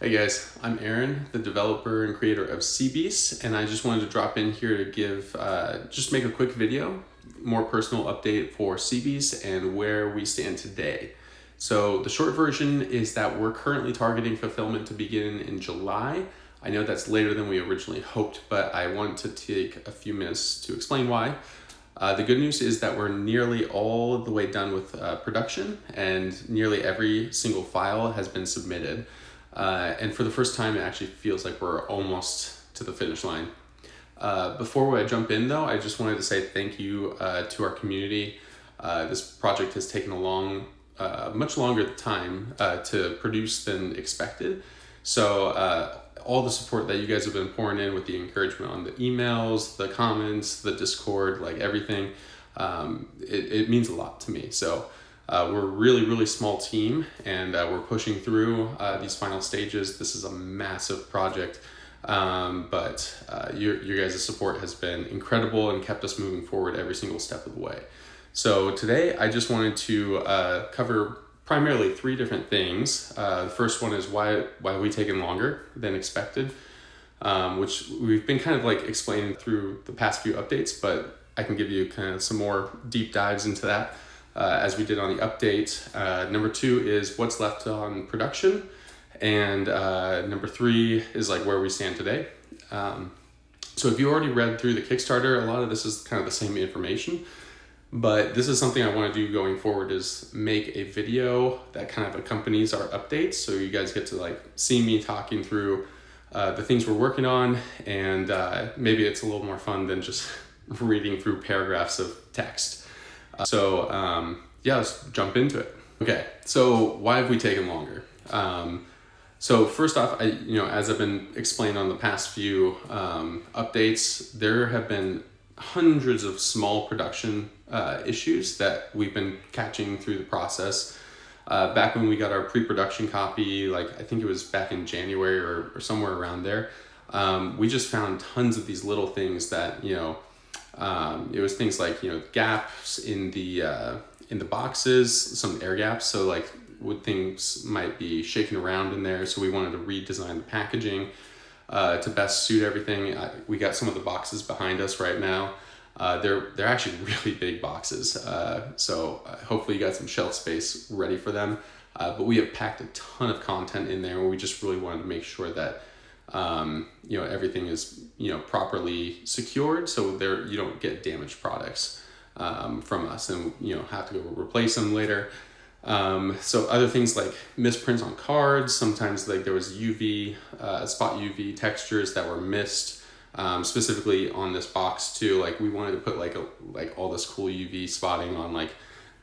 Hey guys, I'm Aaron, the developer and creator of Seabeast, and I just wanted to drop in here to give, just make a quick video, more personal update for Seabeast and where we stand today. So the short version is that we're currently targeting fulfillment to begin in July. I know that's later than we originally hoped, but I want to take a few minutes to explain why. The good news is that we're nearly all the way done with production, and nearly every single file has been submitted. And for the first time, it actually feels like we're almost to the finish line. Before I jump in though, I just wanted to say thank you to our community. This project has taken much longer time to produce than expected. So all the support that you guys have been pouring in with the encouragement on the emails, the comments, the Discord, like everything, it means a lot to me. So we're a really small team, and we're pushing through these final stages. This is a massive project, but your guys' support has been incredible and kept us moving forward every single step of the way. So today I just wanted to cover primarily three different things. The first one is why we taken longer than expected, which we've been kind of like explaining through the past few updates, but I can give you kind of some more deep dives into that as we did on the update. Number two is what's left on production, and number three is like where we stand today. So if you already read through the Kickstarter, a lot of this is kind of the same information. But this is something I want to do going forward, is make a video that kind of accompanies our updates. So you guys get to like see me talking through the things we're working on, and maybe it's a little more fun than just reading through paragraphs of text. Yeah, let's jump into it. Okay, so why have we taken longer? So first off, as I've been explaining on the past few updates, there have been hundreds of small production issues that we've been catching through the process. Back when we got our pre-production copy, like I think it was back in January or somewhere around there, we just found tons of these little things that, it was things like, gaps in the boxes, some air gaps. So like things might be shaking around in there. So we wanted to redesign the packaging to best suit everything. We got some of the boxes behind us right now. They're actually really big boxes. So hopefully you got some shelf space ready for them. But we have packed a ton of content in there, and we just really wanted to make sure that everything is properly secured, so you don't get damaged products from us, and have to go replace them later. So other things like misprints on cards. Sometimes like there was spot UV textures that were missed, specifically on this box too. Like we wanted to put like all this cool UV spotting on like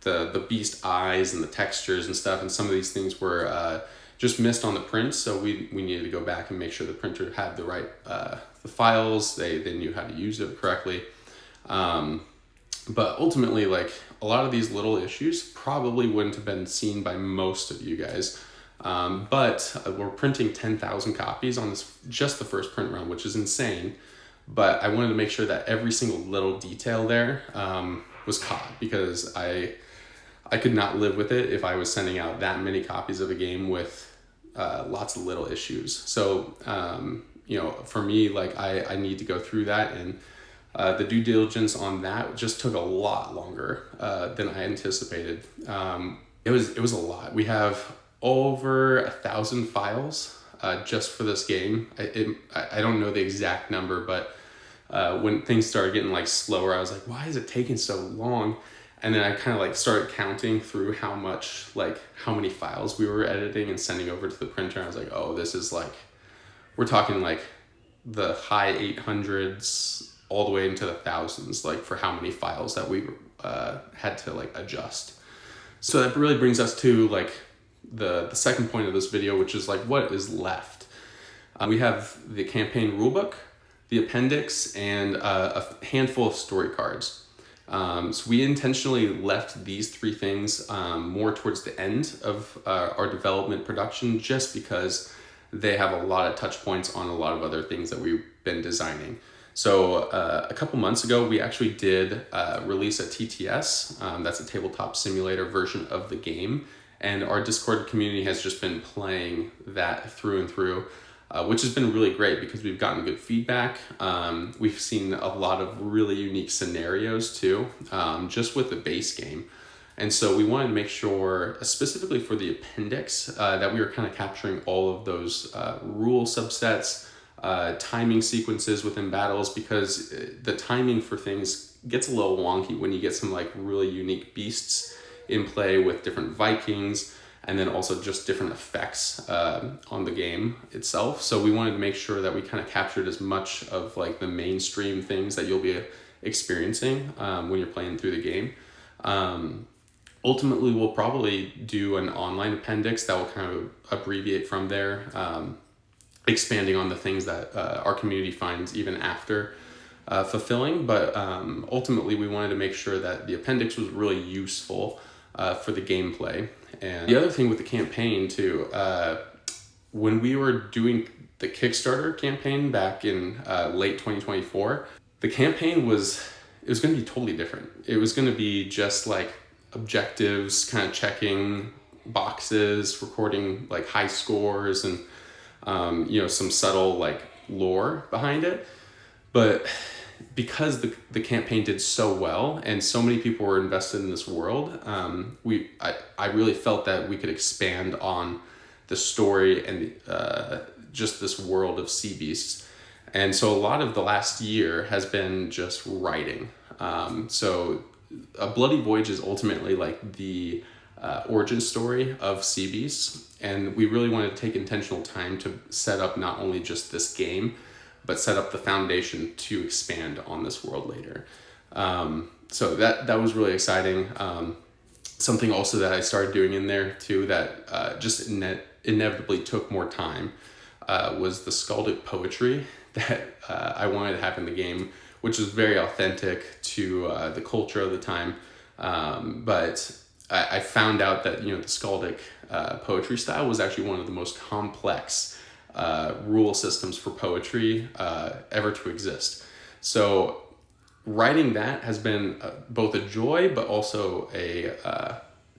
the beast eyes and the textures and stuff, and some of these things were just missed on the print, so we needed to go back and make sure the printer had the right the files, they knew how to use it correctly. But ultimately, like a lot of these little issues probably wouldn't have been seen by most of you guys. But we're printing 10,000 copies on just the first print run, which is insane. But I wanted to make sure that every single little detail there was caught, because I could not live with it if I was sending out that many copies of a game with lots of little issues. So, for me, like I need to go through that, and the due diligence on that just took a lot longer than I anticipated. It was a lot. We have over 1,000 files just for this game. I don't know the exact number, but when things started getting like slower, I was like, why is it taking so long? And then I kind of like started counting through how many files we were editing and sending over to the printer. I was like, oh, this is like, we're talking like the high 800s all the way into the thousands, like for how many files that we had to like adjust. So that really brings us to like the second point of this video, which is like what is left. We have the campaign rulebook, the appendix, and a handful of story cards. So we intentionally left these three things more towards the end of our development production, just because they have a lot of touch points on a lot of other things that we've been designing. So a couple months ago, we actually did release a TTS. That's a tabletop simulator version of the game. And our Discord community has just been playing that through and through, which has been really great because we've gotten good feedback. We've seen a lot of really unique scenarios too, just with the base game. And so we wanted to make sure, specifically for the appendix, that we were kind of capturing all of those rule subsets, timing sequences within battles, because the timing for things gets a little wonky when you get some like really unique beasts in play with different Vikings, and then also just different effects on the game itself. So we wanted to make sure that we kind of captured as much of like the mainstream things that you'll be experiencing when you're playing through the game. Ultimately, we'll probably do an online appendix that will kind of abbreviate from there, expanding on the things that our community finds even after fulfilling. But ultimately, we wanted to make sure that the appendix was really useful for the gameplay. And the other thing with the campaign too, when we were doing the Kickstarter campaign back in late 2024, the campaign was going to be totally different. It was going to be just like objectives, kind of checking boxes, recording like high scores, and some subtle like lore behind it. But because the campaign did so well and so many people were invested in this world, I really felt that we could expand on the story and just this world of sea beasts. And so a lot of the last year has been just writing. So A Bloody Voyage is ultimately like the origin story of sea beasts, and we really wanted to take intentional time to set up not only just this game, but set up the foundation to expand on this world later. So that was really exciting. Something also that I started doing in there too that just inevitably took more time was the skaldic poetry that I wanted to have in the game, which is very authentic to the culture of the time. But I found out that the skaldic poetry style was actually one of the most complex rule systems for poetry ever to exist. So writing that has been both a joy, but also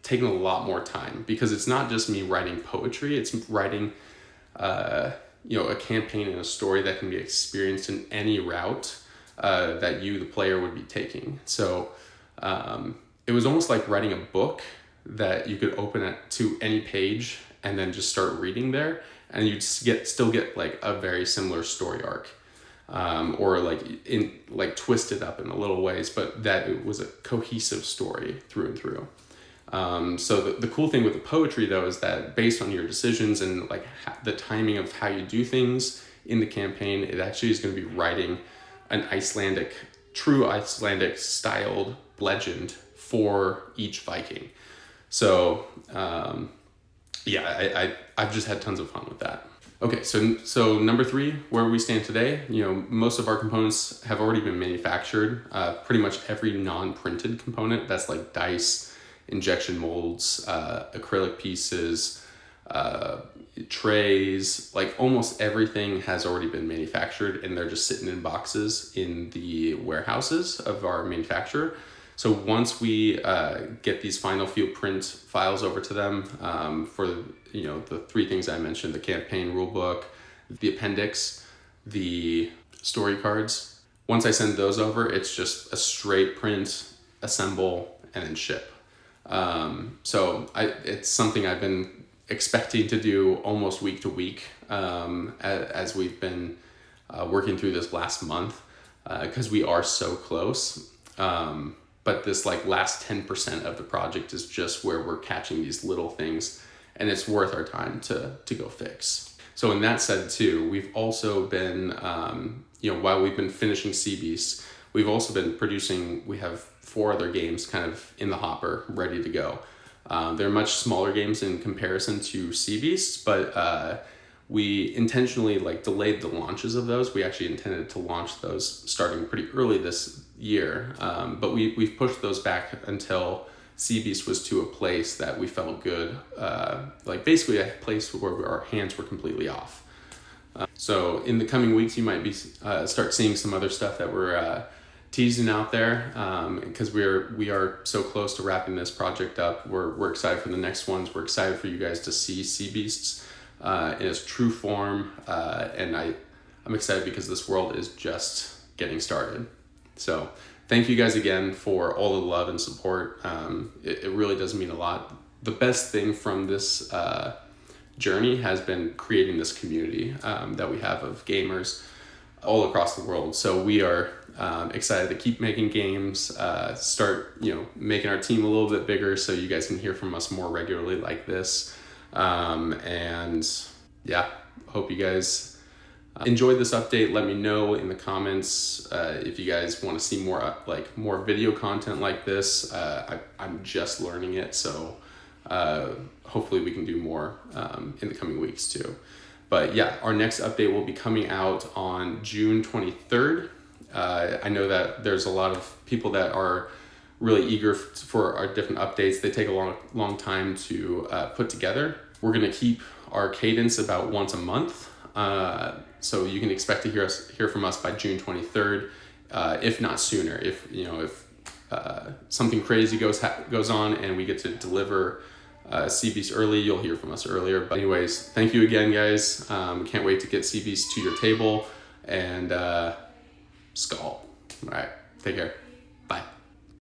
taken a lot more time, because it's not just me writing poetry, it's writing a campaign and a story that can be experienced in any route that you, the player, would be taking. So it was almost like writing a book that you could open it to any page and then just start reading there, and you'd still get like a very similar story arc, or like twisted up in a little ways, but that it was a cohesive story through and through. So the cool thing with the poetry though is that based on your decisions and like the timing of how you do things in the campaign, it actually is going to be writing an true Icelandic styled legend for each Viking. So I've just had tons of fun with that. Okay, so number 3, where we stand today, most of our components have already been manufactured. Pretty much every non-printed component, that's like dice, injection molds, acrylic pieces, trays, like almost everything has already been manufactured, and they're just sitting in boxes in the warehouses of our manufacturer. So once we get these final few print files over to them for the 3 things I mentioned, the campaign rulebook, the appendix, the story cards, once I send those over, it's just a straight print, assemble, and then ship. So it's something I've been expecting to do almost week to week as we've been working through this last month, because we are so close. But this like last 10% of the project is just where we're catching these little things, and it's worth our time to go fix. So in that said too, we've also been, while we've been finishing Sea Beasts, we've also been we have 4 other games kind of in the hopper, ready to go. They're much smaller games in comparison to Sea Beasts, but we intentionally delayed the launches of those. We actually intended to launch those starting pretty early this year, but we've pushed those back until Sea Beast was to a place that we felt good, basically a place where our hands were completely off. So in the coming weeks, you might be start seeing some other stuff that we're teasing out there, because we are so close to wrapping this project up. We're excited for the next ones. We're excited for you guys to see Sea Beasts in its true form, and I'm excited because this world is just getting started. So thank you guys again for all the love and support. It really does mean a lot. The best thing from this journey has been creating this community that we have of gamers all across the world. So we are excited to keep making games, start making our team a little bit bigger so you guys can hear from us more regularly like this. And yeah, hope you guys enjoyed this update. Let me know in the comments if you guys want to see more video content like this. I'm just learning it, so hopefully we can do more in the coming weeks too. But yeah, our next update will be coming out on June 23rd. I know that there's a lot of people that are really eager for our different updates. They take a long time to put together. We're gonna keep our cadence about once a month. So you can expect to hear from us by June 23rd, if not sooner. If something crazy goes on and we get to deliver Sea Beast early, you'll hear from us earlier. But anyways, thank you again, guys. Can't wait to get Sea Beast to your table, and Skull. All right, take care.